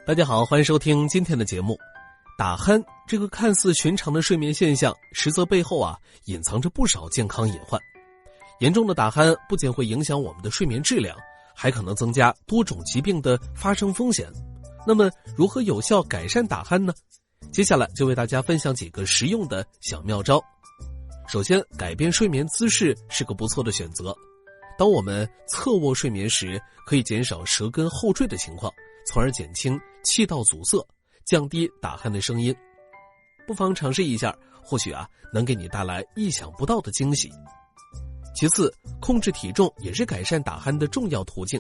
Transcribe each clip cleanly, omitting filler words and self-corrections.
大家好，欢迎收听今天的节目。打鼾这个看似寻常的睡眠现象，实则背后隐藏着不少健康隐患。严重的打鼾不仅会影响我们的睡眠质量，还可能增加多种疾病的发生风险。那么如何有效改善打鼾呢？接下来就为大家分享几个实用的小妙招。首先，改变睡眠姿势是个不错的选择。当我们侧卧睡眠时，可以减少舌根后坠的情况，从而减轻气道阻塞，降低打鼾的声音。不妨尝试一下，或许能给你带来意想不到的惊喜。其次，控制体重也是改善打鼾的重要途径。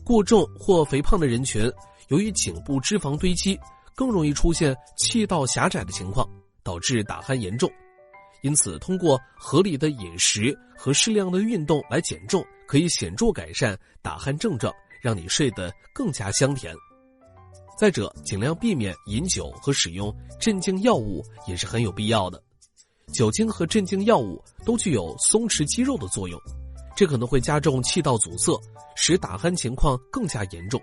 过重或肥胖的人群，由于颈部脂肪堆积，更容易出现气道狭窄的情况，导致打鼾严重。因此，通过合理的饮食和适量的运动来减重，可以显著改善打鼾症状，让你睡得更加香甜。再者，尽量避免饮酒和使用镇静药物也是很有必要的。酒精和镇静药物都具有松弛肌肉的作用，这可能会加重气道阻塞，使打鼾情况更加严重。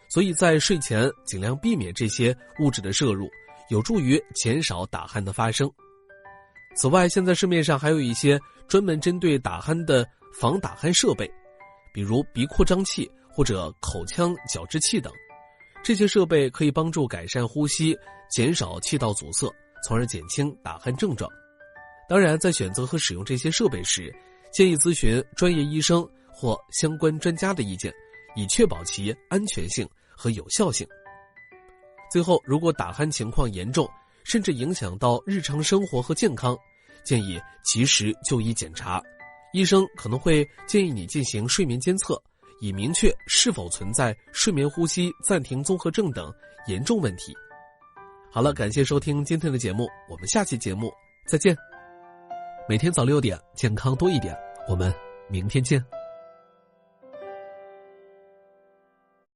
所以在睡前尽量避免这些物质的摄入，有助于减少打鼾的发生。此外，现在市面上还有一些专门针对打鼾的防打鼾设备，比如鼻扩张器或者口腔矫治器等。这些设备可以帮助改善呼吸，减少气道阻塞，从而减轻打鼾症状。当然，在选择和使用这些设备时，建议咨询专业医生或相关专家的意见，以确保其安全性和有效性。最后，如果打鼾情况严重，甚至影响到日常生活和健康，建议及时就医检查。医生可能会建议你进行睡眠监测，以明确是否存在睡眠呼吸暂停综合症等严重问题。好了，感谢收听今天的节目，我们下期节目再见。每天早6点，健康多一点，我们明天见。